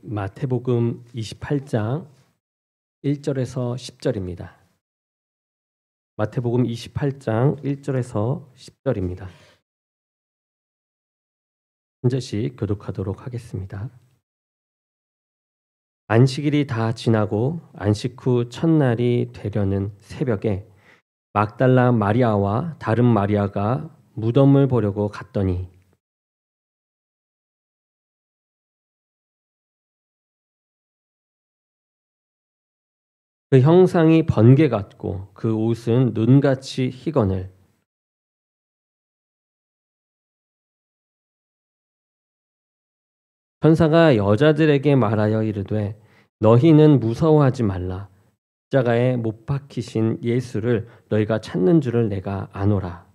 마태복음 28장 1절에서 10절입니다. 마태복음 28장 1절에서 10절입니다. 한 절씩 교독하도록 하겠습니다. 안식일이 다 지나고 안식 후 첫날이 되려는 새벽에 막달라 마리아와 다른 마리아가 무덤을 보려고 갔더니 그 형상이 번개 같고 그 옷은 눈같이 희거늘 천사가 여자들에게 말하여 이르되 너희는 무서워하지 말라. 십자가에 못 박히신 예수를 너희가 찾는 줄을 내가 아노라.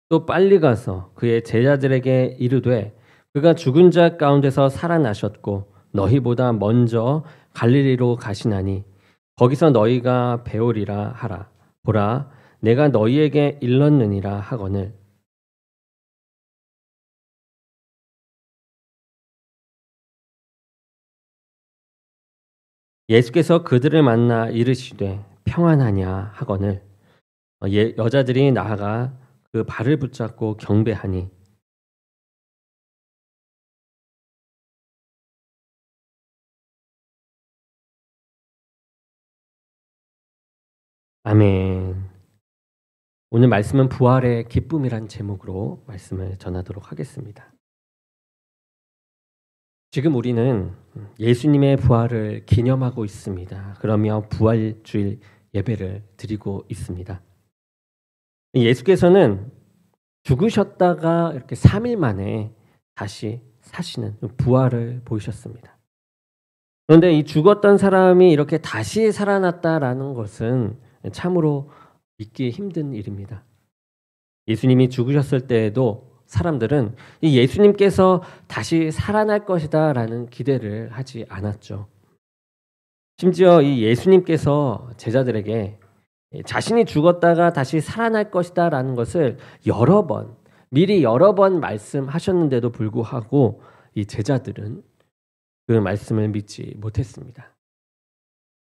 또 빨리 가서 그의 제자들에게 이르되 그가 죽은 자 가운데서 살아나셨고 너희보다 먼저 갈릴리로 가시나니 거기서 너희가 배우리라 하라. 보라, 내가 너희에게 일렀느니라 하거늘. 예수께서 그들을 만나 이르시되 평안하냐 하거늘. 여자들이 나아가 그 발을 붙잡고 경배하니 아멘. 오늘 말씀은 부활의 기쁨이란 제목으로 말씀을 전하도록 하겠습니다. 지금 우리는 예수님의 부활을 기념하고 있습니다. 그러며 부활주일 예배를 드리고 있습니다. 예수께서는 죽으셨다가 이렇게 3일 만에 다시 사시는 부활을 보이셨습니다. 그런데 이 죽었던 사람이 이렇게 다시 살아났다라는 것은 참으로 믿기 힘든 일입니다. 예수님이 죽으셨을 때에도 사람들은 이 예수님께서 다시 살아날 것이다라는 기대를 하지 않았죠. 심지어 이 예수님께서 제자들에게 자신이 죽었다가 다시 살아날 것이다라는 것을 미리 여러 번 말씀하셨는데도 불구하고 이 제자들은 그 말씀을 믿지 못했습니다.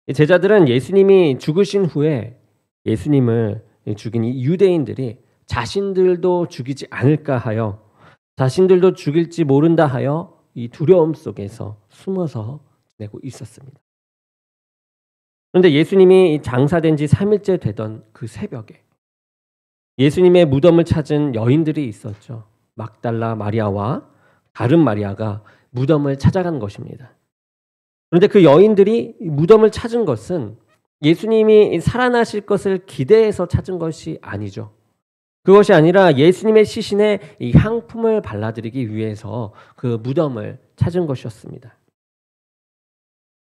이 제자들은 예수님이 죽으신 후에 예수님을 죽인 이 유대인들이 자신들도 죽이지 않을까 하여 자신들도 죽일지 모른다 하여 이 두려움 속에서 숨어서 지내고 있었습니다. 그런데 예수님이 장사된 지 3일째 되던 그 새벽에 예수님의 무덤을 찾은 여인들이 있었죠. 막달라 마리아와 다른 마리아가 무덤을 찾아간 것입니다. 그런데 그 여인들이 무덤을 찾은 것은 예수님이 살아나실 것을 기대해서 찾은 것이 아니죠. 그것이 아니라 예수님의 시신에 이 향품을 발라드리기 위해서 그 무덤을 찾은 것이었습니다.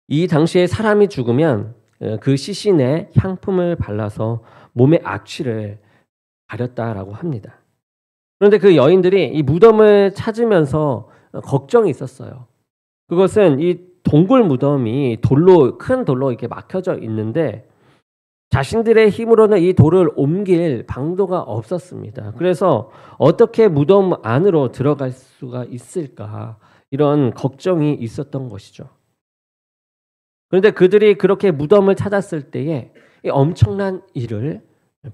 이 당시에 사람이 죽으면 그 시신에 향품을 발라서 몸의 악취를 가렸다라고 합니다. 그런데 그 여인들이 이 무덤을 찾으면서 걱정이 있었어요. 그것은 이 동굴 무덤이 큰 돌로 이렇게 막혀져 있는데 자신들의 힘으로는 이 돌을 옮길 방도가 없었습니다. 그래서 어떻게 무덤 안으로 들어갈 수가 있을까 이런 걱정이 있었던 것이죠. 그런데 그들이 그렇게 무덤을 찾았을 때에 엄청난 일을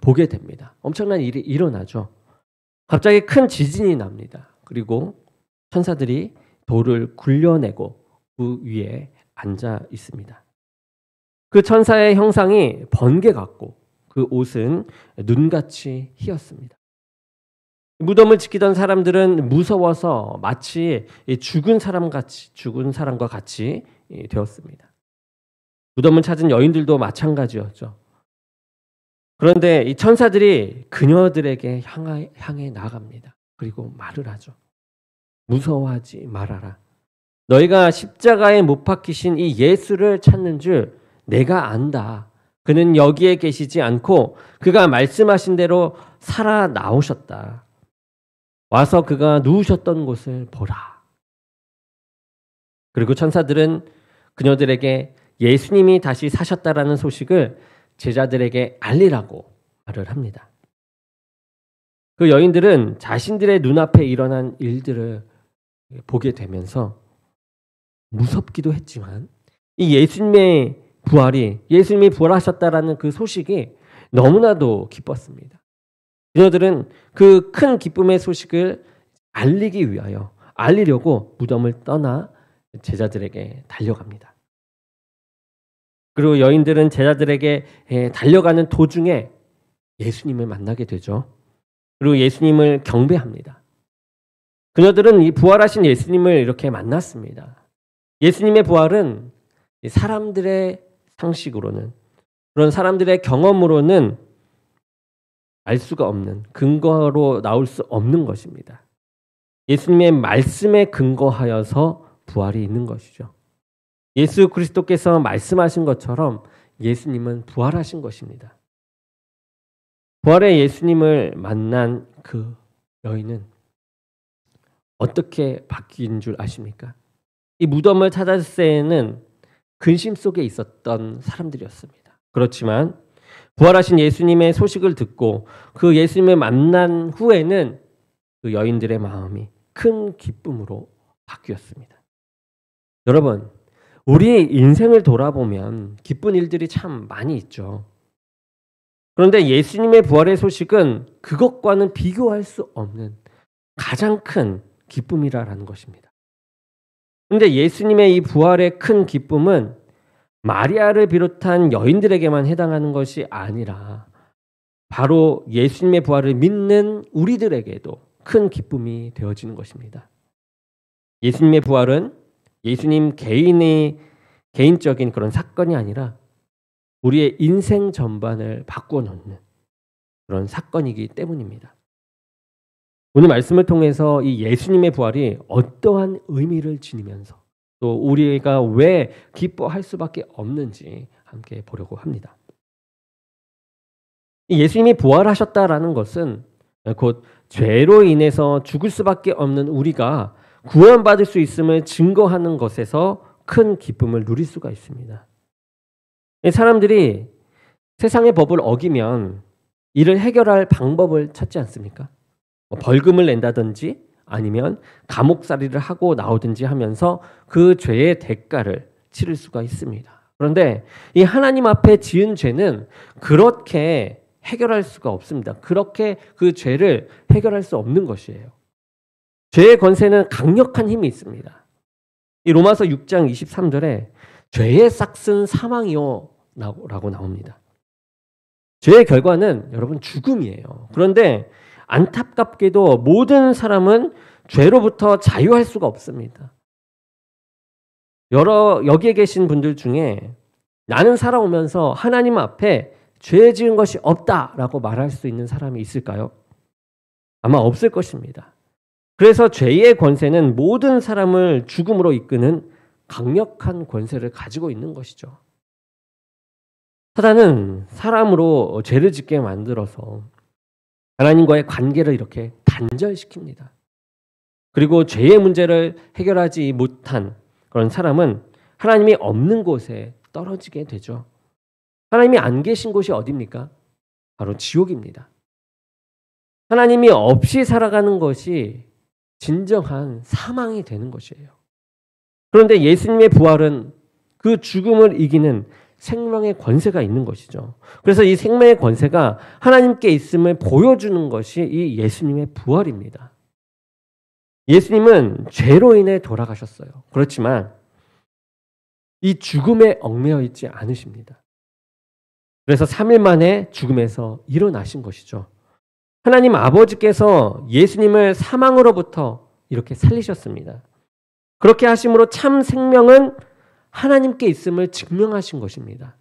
보게 됩니다. 엄청난 일이 일어나죠. 갑자기 큰 지진이 납니다. 그리고 천사들이 돌을 굴려내고 그 위에 앉아 있습니다. 그 천사의 형상이 번개 같고 그 옷은 눈같이 희었습니다. 무덤을 지키던 사람들은 무서워서 마치 죽은 사람과 같이 되었습니다. 무덤을 찾은 여인들도 마찬가지였죠. 그런데 이 천사들이 그녀들에게 향해 나갑니다. 그리고 말을 하죠. 무서워하지 말아라. 너희가 십자가에 못 박히신 이 예수를 찾는 줄 내가 안다. 그는 여기에 계시지 않고 그가 말씀하신 대로 살아 나오셨다. 와서 그가 누우셨던 곳을 보라. 그리고 천사들은 그녀들에게 예수님이 다시 사셨다라는 소식을 제자들에게 알리라고 말을 합니다. 그 여인들은 자신들의 눈앞에 일어난 일들을 보게 되면서 무섭기도 했지만 이 예수님이 부활하셨다라는 그 소식이 너무나도 기뻤습니다. 그녀들은 그 큰 기쁨의 소식을 알리려고 무덤을 떠나 제자들에게 달려갑니다. 그리고 여인들은 제자들에게 달려가는 도중에 예수님을 만나게 되죠. 그리고 예수님을 경배합니다. 그녀들은 이 부활하신 예수님을 이렇게 만났습니다. 예수님의 부활은 사람들의 상식으로는, 그런 사람들의 경험으로는 알 수가 없는, 근거로 나올 수 없는 것입니다. 예수님의 말씀에 근거하여서 부활이 있는 것이죠. 예수 그리스도께서 말씀하신 것처럼 예수님은 부활하신 것입니다. 부활의 예수님을 만난 그 여인은 어떻게 바뀐 줄 아십니까? 이 무덤을 찾았을 때에는 근심 속에 있었던 사람들이었습니다. 그렇지만 부활하신 예수님의 소식을 듣고 그 예수님을 만난 후에는 그 여인들의 마음이 큰 기쁨으로 바뀌었습니다. 여러분, 우리 인생을 돌아보면 기쁜 일들이 참 많이 있죠. 그런데 예수님의 부활의 소식은 그것과는 비교할 수 없는 가장 큰 기쁨이라는 것입니다. 그런데 예수님의 이 부활의 큰 기쁨은 마리아를 비롯한 여인들에게만 해당하는 것이 아니라 바로 예수님의 부활을 믿는 우리들에게도 큰 기쁨이 되어지는 것입니다. 예수님의 부활은 예수님 개인적인 그런 사건이 아니라 우리의 인생 전반을 바꿔놓는 그런 사건이기 때문입니다. 오늘 말씀을 통해서 이 예수님의 부활이 어떠한 의미를 지니면서 또 우리가 왜 기뻐할 수밖에 없는지 함께 보려고 합니다. 예수님이 부활하셨다라는 것은 곧 죄로 인해서 죽을 수밖에 없는 우리가 구원받을 수 있음을 증거하는 것에서 큰 기쁨을 누릴 수가 있습니다. 사람들이 세상의 법을 어기면 이를 해결할 방법을 찾지 않습니까? 벌금을 낸다든지 아니면 감옥살이를 하고 나오든지 하면서 그 죄의 대가를 치를 수가 있습니다. 그런데 이 하나님 앞에 지은 죄는 그렇게 해결할 수가 없습니다. 그렇게 그 죄를 해결할 수 없는 것이에요. 죄의 권세는 강력한 힘이 있습니다. 이 로마서 6장 23절에 죄의 싹은 사망이요 라고 나옵니다. 죄의 결과는 여러분 죽음이에요. 그런데 안타깝게도 모든 사람은 죄로부터 자유할 수가 없습니다. 여기에 계신 분들 중에 나는 살아오면서 하나님 앞에 죄 지은 것이 없다라고 말할 수 있는 사람이 있을까요? 아마 없을 것입니다. 그래서 죄의 권세는 모든 사람을 죽음으로 이끄는 강력한 권세를 가지고 있는 것이죠. 사단은 사람으로 죄를 짓게 만들어서 하나님과의 관계를 이렇게 단절시킵니다. 그리고 죄의 문제를 해결하지 못한 그런 사람은 하나님이 없는 곳에 떨어지게 되죠. 하나님이 안 계신 곳이 어디입니까? 바로 지옥입니다. 하나님이 없이 살아가는 것이 진정한 사망이 되는 것이에요. 그런데 예수님의 부활은 그 죽음을 이기는 생명의 권세가 있는 것이죠. 그래서 이 생명의 권세가 하나님께 있음을 보여주는 것이 이 예수님의 부활입니다. 예수님은 죄로 인해 돌아가셨어요. 그렇지만 이 죽음에 얽매여 있지 않으십니다. 그래서 3일 만에 죽음에서 일어나신 것이죠. 하나님 아버지께서 예수님을 사망으로부터 이렇게 살리셨습니다. 그렇게 하심으로 참 생명은 하나님께 있음을 증명하신 것입니다.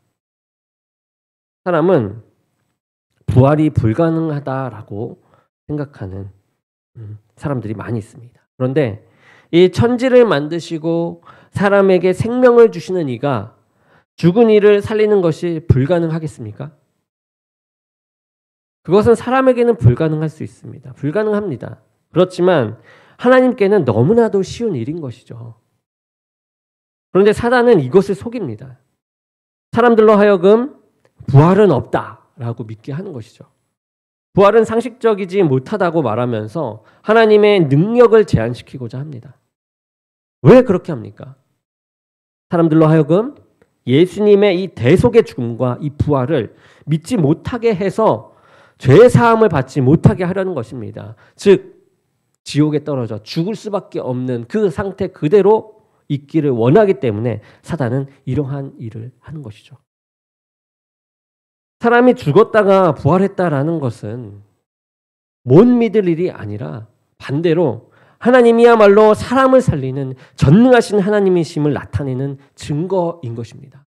사람은 부활이 불가능하다라고 생각하는 사람들이 많이 있습니다. 그런데 이 천지를 만드시고 사람에게 생명을 주시는 이가 죽은 이를 살리는 것이 불가능하겠습니까? 그것은 사람에게는 불가능할 수 있습니다. 불가능합니다. 그렇지만 하나님께는 너무나도 쉬운 일인 것이죠. 그런데 사단은 이것을 속입니다. 사람들로 하여금 부활은 없다라고 믿게 하는 것이죠. 부활은 상식적이지 못하다고 말하면서 하나님의 능력을 제한시키고자 합니다. 왜 그렇게 합니까? 사람들로 하여금 예수님의 이 대속의 죽음과 이 부활을 믿지 못하게 해서 죄 사함을 받지 못하게 하려는 것입니다. 즉 지옥에 떨어져 죽을 수밖에 없는 그 상태 그대로 있기를 원하기 때문에 사단은 이러한 일을 하는 것이죠. 사람이 죽었다가 부활했다라는 것은 못 믿을 일이 아니라 반대로 하나님이야말로 사람을 살리는 전능하신 하나님이심을 나타내는 증거인 것입니다.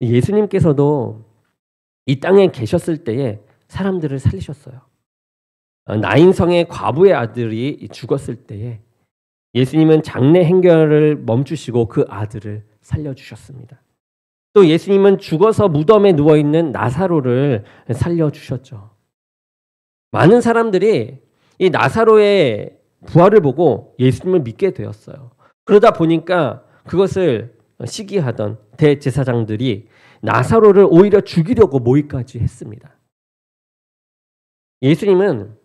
예수님께서도 이 땅에 계셨을 때에 사람들을 살리셨어요. 나인성의 과부의 아들이 죽었을 때에 예수님은 장례 행렬을 멈추시고 그 아들을 살려주셨습니다. 또 예수님은 죽어서 무덤에 누워있는 나사로를 살려주셨죠. 많은 사람들이 이 나사로의 부활을 보고 예수님을 믿게 되었어요. 그러다 보니까 그것을 시기하던 대제사장들이 나사로를 오히려 죽이려고 모의까지 했습니다. 예수님은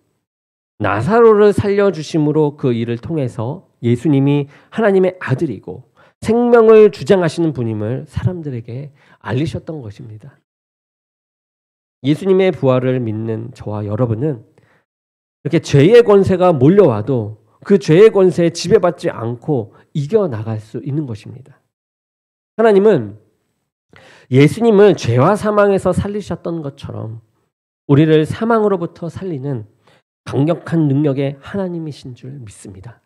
나사로를 살려주심으로 그 일을 통해서 예수님이 하나님의 아들이고 생명을 주장하시는 분임을 사람들에게 알리셨던 것입니다. 예수님의 부활을 믿는 저와 여러분은 이렇게 죄의 권세가 몰려와도 그 죄의 권세에 지배받지 않고 이겨나갈 수 있는 것입니다. 하나님은 예수님을 죄와 사망에서 살리셨던 것처럼 우리를 사망으로부터 살리는 강력한 능력의 하나님이신 줄 믿습니다.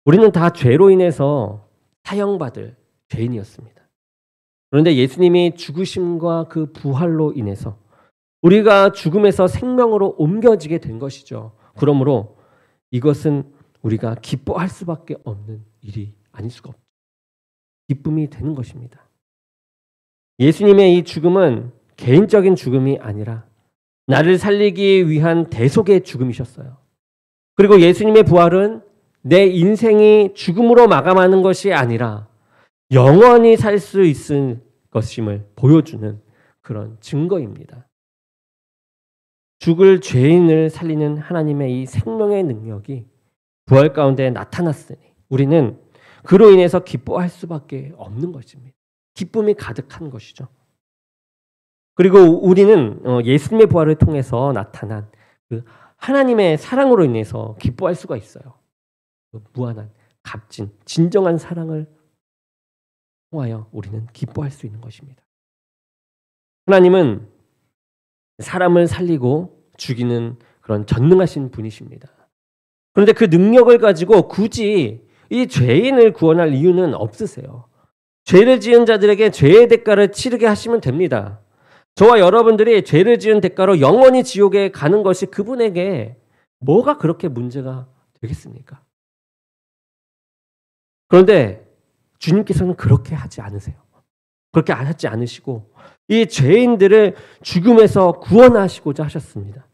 우리는 다 죄로 인해서 사형받을 죄인이었습니다. 그런데 예수님이 죽으심과 그 부활로 인해서 우리가 죽음에서 생명으로 옮겨지게 된 것이죠. 그러므로 이것은 우리가 기뻐할 수밖에 없는 일이 아닐 수가 없죠. 기쁨이 되는 것입니다. 예수님의 이 죽음은 개인적인 죽음이 아니라 나를 살리기 위한 대속의 죽음이셨어요. 그리고 예수님의 부활은 내 인생이 죽음으로 마감하는 것이 아니라 영원히 살 수 있을 것임을 보여주는 그런 증거입니다. 죽을 죄인을 살리는 하나님의 이 생명의 능력이 부활 가운데 나타났으니 우리는 그로 인해서 기뻐할 수밖에 없는 것입니다. 기쁨이 가득한 것이죠. 그리고 우리는 예수님의 부활을 통해서 나타난 그 하나님의 사랑으로 인해서 기뻐할 수가 있어요. 그 무한한 값진 진정한 사랑을 통하여 우리는 기뻐할 수 있는 것입니다. 하나님은 사람을 살리고 죽이는 그런 전능하신 분이십니다. 그런데 그 능력을 가지고 굳이 이 죄인을 구원할 이유는 없으세요. 죄를 지은 자들에게 죄의 대가를 치르게 하시면 됩니다. 저와 여러분들이 죄를 지은 대가로 영원히 지옥에 가는 것이 그분에게 뭐가 그렇게 문제가 되겠습니까? 그런데 주님께서는 그렇게 하지 않으세요. 그렇게 하지 않으시고 이 죄인들을 죽음에서 구원하시고자 하셨습니다.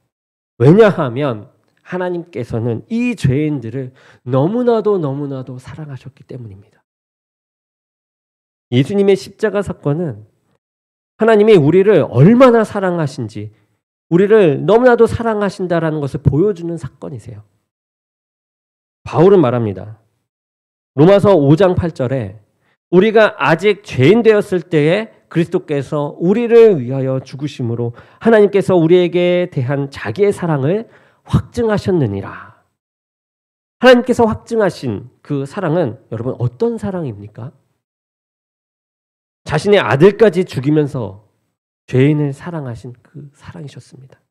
왜냐하면 하나님께서는 이 죄인들을 너무나도 사랑하셨기 때문입니다. 예수님의 십자가 사건은 하나님이 우리를 얼마나 사랑하신지, 우리를 너무나도 사랑하신다라는 것을 보여주는 사건이세요. 바울은 말합니다. 로마서 5장 8절에 우리가 아직 죄인 되었을 때에 그리스도께서 우리를 위하여 죽으심으로 하나님께서 우리에게 대한 자기의 사랑을 확증하셨느니라. 하나님께서 확증하신 그 사랑은 여러분 어떤 사랑입니까? 자신의 아들까지 죽이면서 죄인을 사랑하신 그 사랑이셨습니다.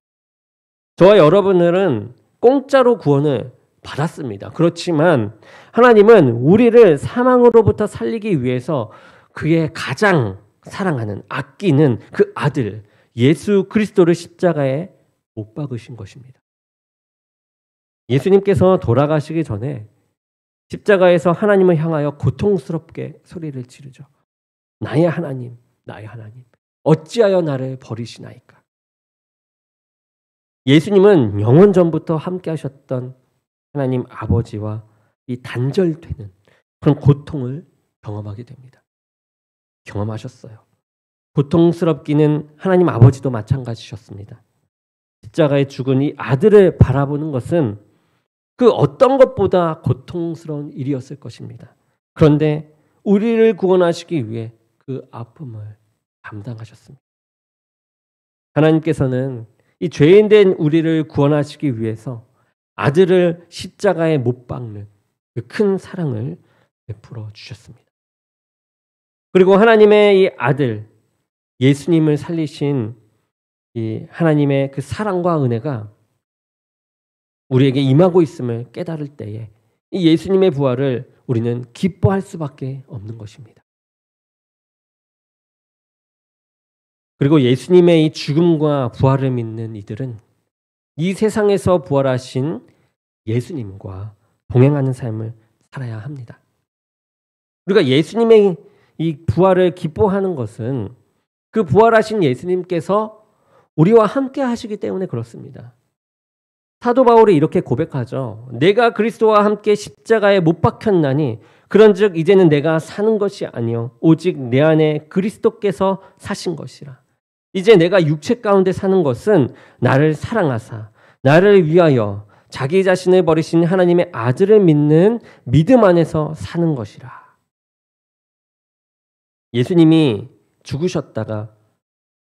저와 여러분들은 공짜로 구원을 받았습니다. 그렇지만 하나님은 우리를 사망으로부터 살리기 위해서 그의 가장 사랑하는, 아끼는 그 아들 예수 그리스도를 십자가에 못 박으신 것입니다. 예수님께서 돌아가시기 전에 십자가에서 하나님을 향하여 고통스럽게 소리를 지르죠. 나의 하나님, 나의 하나님, 어찌하여 나를 버리시나이까. 예수님은 영원 전부터 함께 하셨던 하나님 아버지와 이 단절되는 그런 고통을 경험하게 됩니다. 경험하셨어요. 고통스럽기는 하나님 아버지도 마찬가지셨습니다. 십자가에 죽은 이 아들을 바라보는 것은 그 어떤 것보다 고통스러운 일이었을 것입니다. 그런데 우리를 구원하시기 위해 그 아픔을 감당하셨습니다. 하나님께서는 이 죄인된 우리를 구원하시기 위해서 아들을 십자가에 못 박는 그 큰 사랑을 베풀어 주셨습니다. 그리고 하나님의 이 아들 예수님을 살리신 이 하나님의 그 사랑과 은혜가 우리에게 임하고 있음을 깨달을 때에 이 예수님의 부활을 우리는 기뻐할 수밖에 없는 것입니다. 그리고 예수님의 이 죽음과 부활을 믿는 이들은 이 세상에서 부활하신 예수님과 동행하는 삶을 살아야 합니다. 우리가 예수님의 이 부활을 기뻐하는 것은 그 부활하신 예수님께서 우리와 함께 하시기 때문에 그렇습니다. 사도 바울이 이렇게 고백하죠. 내가 그리스도와 함께 십자가에 못 박혔나니 그런즉 이제는 내가 사는 것이 아니요 오직 내 안에 그리스도께서 사신 것이라. 이제 내가 육체 가운데 사는 것은 나를 사랑하사 나를 위하여 자기 자신을 버리신 하나님의 아들을 믿는 믿음 안에서 사는 것이라. 예수님이 죽으셨다가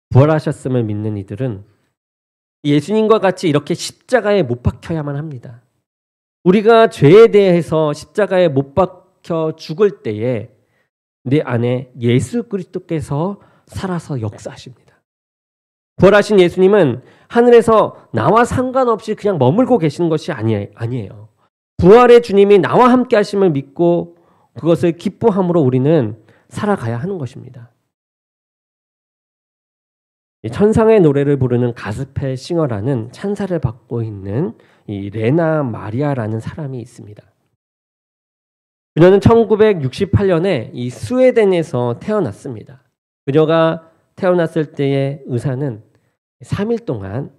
부활하셨음을 믿는 이들은 예수님과 같이 이렇게 십자가에 못 박혀야만 합니다. 우리가 죄에 대해서 십자가에 못 박혀 죽을 때에 내 안에 예수 그리스도께서 살아서 역사하십니다. 부활하신 예수님은 하늘에서 나와 상관없이 그냥 머물고 계시는 것이 아니에요. 부활의 주님이 나와 함께 하심을 믿고 그것을 기뻐함으로 우리는 살아가야 하는 것입니다. 천상의 노래를 부르는 가스펠 싱어라는 찬사를 받고 있는 이 레나 마리아라는 사람이 있습니다. 그녀는 1968년에 이 스웨덴에서 태어났습니다. 그녀가 태어났을 때의 의사는 3일 동안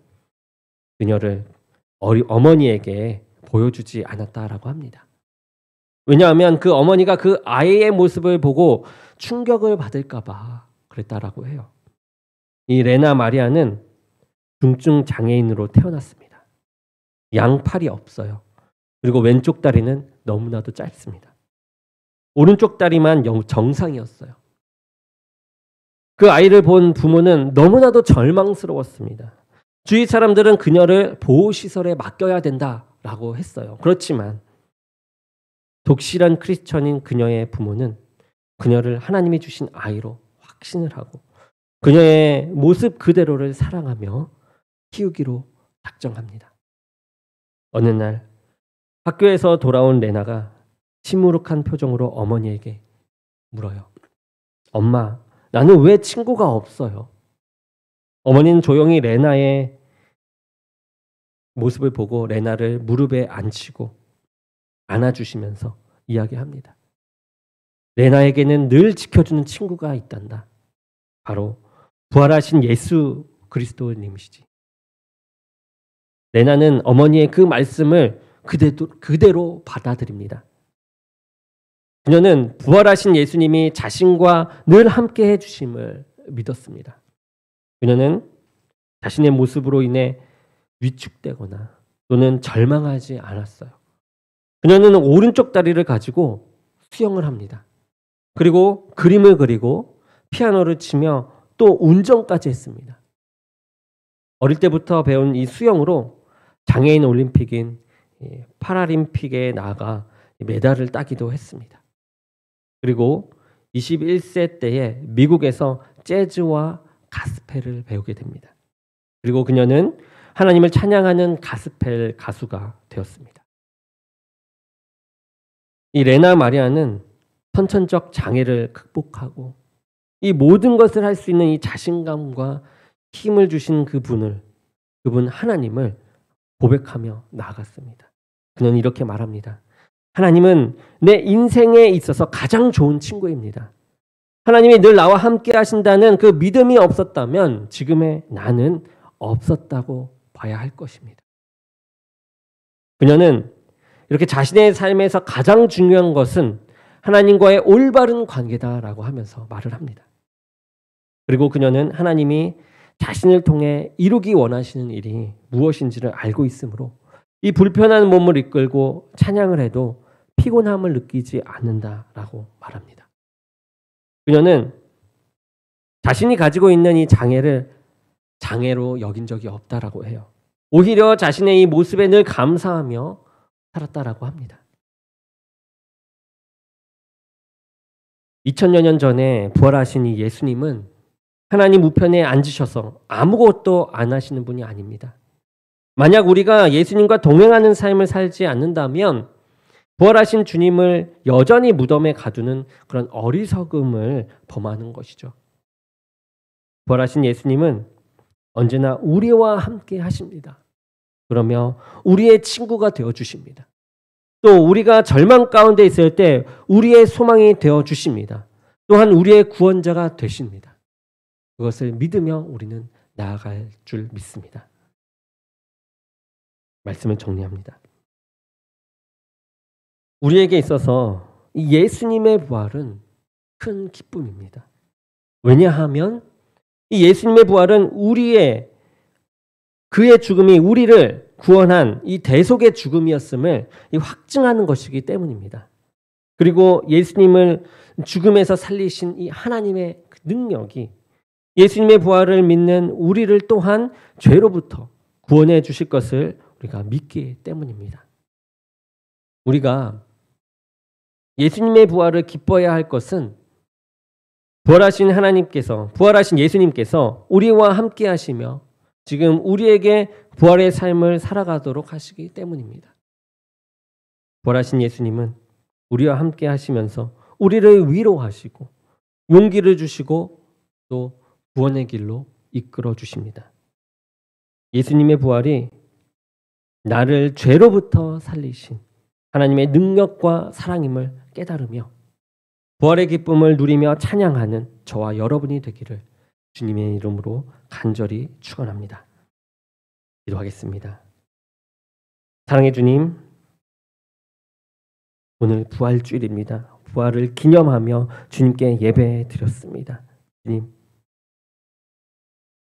그녀를 어머니에게 보여주지 않았다라고 합니다. 왜냐하면 그 어머니가 그 아이의 모습을 보고 충격을 받을까 봐 그랬다라고 해요. 이 레나 마리아는 중증 장애인으로 태어났습니다. 양팔이 없어요. 그리고 왼쪽 다리는 너무나도 짧습니다. 오른쪽 다리만 정상이었어요. 그 아이를 본 부모는 너무나도 절망스러웠습니다. 주위 사람들은 그녀를 보호시설에 맡겨야 된다라고 했어요. 그렇지만 독실한 크리스천인 그녀의 부모는 그녀를 하나님이 주신 아이로 확신을 하고 그녀의 모습 그대로를 사랑하며 키우기로 작정합니다. 어느 날 학교에서 돌아온 레나가 시무룩한 표정으로 어머니에게 물어요. 엄마, 나는 왜 친구가 없어요? 어머니는 조용히 레나의 모습을 보고 레나를 무릎에 앉히고 안아주시면서 이야기합니다. 레나에게는 늘 지켜주는 친구가 있단다. 바로 부활하신 예수 그리스도님이시지. 레나는 어머니의 그 말씀을 그대로 받아들입니다. 그녀는 부활하신 예수님이 자신과 늘 함께 해주심을 믿었습니다. 그녀는 자신의 모습으로 인해 위축되거나 또는 절망하지 않았어요. 그녀는 오른쪽 다리를 가지고 수영을 합니다. 그리고 그림을 그리고 피아노를 치며 또 운전까지 했습니다. 어릴 때부터 배운 이 수영으로 장애인 올림픽인 파라림픽에 나아가 메달을 따기도 했습니다. 그리고 21세 때에 미국에서 재즈와 가스펠을 배우게 됩니다. 그리고 그녀는 하나님을 찬양하는 가스펠 가수가 되었습니다. 이 레나 마리아는 선천적 장애를 극복하고 이 모든 것을 할 수 있는 이 자신감과 힘을 주신 그분 하나님을 고백하며 나아갔습니다. 그는 이렇게 말합니다. 하나님은 내 인생에 있어서 가장 좋은 친구입니다. 하나님이 늘 나와 함께 하신다는 그 믿음이 없었다면 지금의 나는 없었다고 봐야 할 것입니다. 그녀는 이렇게 자신의 삶에서 가장 중요한 것은 하나님과의 올바른 관계다라고 하면서 말을 합니다. 그리고 그녀는 하나님이 자신을 통해 이루기 원하시는 일이 무엇인지를 알고 있으므로 이 불편한 몸을 이끌고 찬양을 해도 피곤함을 느끼지 않는다라고 말합니다. 그녀는 자신이 가지고 있는 이 장애를 장애로 여긴 적이 없다라고 해요. 오히려 자신의 이 모습에 늘 감사하며 살았다라고 합니다. 2000여 년 전에 부활하신 이 예수님은 하나님 우편에 앉으셔서 아무것도 안 하시는 분이 아닙니다. 만약 우리가 예수님과 동행하는 삶을 살지 않는다면 부활하신 주님을 여전히 무덤에 가두는 그런 어리석음을 범하는 것이죠. 부활하신 예수님은 언제나 우리와 함께 하십니다. 그러며 우리의 친구가 되어 주십니다. 또 우리가 절망 가운데 있을 때 우리의 소망이 되어 주십니다. 또한 우리의 구원자가 되십니다. 그것을 믿으며 우리는 나아갈 줄 믿습니다. 말씀을 정리합니다. 우리에게 있어서 이 예수님의 부활은 큰 기쁨입니다. 왜냐하면 이 예수님의 부활은 그의 죽음이 우리를 구원한 이 대속의 죽음이었음을 확증하는 것이기 때문입니다. 그리고 예수님을 죽음에서 살리신 이 하나님의 능력이 예수님의 부활을 믿는 우리를 또한 죄로부터 구원해 주실 것을 우리가 믿기 때문입니다. 우리가 예수님의 부활을 기뻐해야 할 것은 부활하신 예수님께서 우리와 함께 하시며 지금 우리에게 부활의 삶을 살아가도록 하시기 때문입니다. 부활하신 예수님은 우리와 함께 하시면서 우리를 위로하시고 용기를 주시고 또 구원의 길로 이끌어 주십니다. 예수님의 부활이 나를 죄로부터 살리신 하나님의 능력과 사랑임을 깨달으며 부활의 기쁨을 누리며 찬양하는 저와 여러분이 되기를 주님의 이름으로 간절히 축원합니다. 기도하겠습니다. 사랑의 주님, 오늘 부활주일입니다. 부활을 기념하며 주님께 예배 드렸습니다.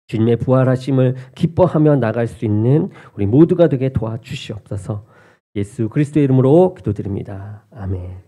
주님의 부활하심을 기뻐하며 나갈 수 있는 우리 모두가 되게 도와주시옵소서. 예수 그리스도의 이름으로 기도드립니다. 아멘.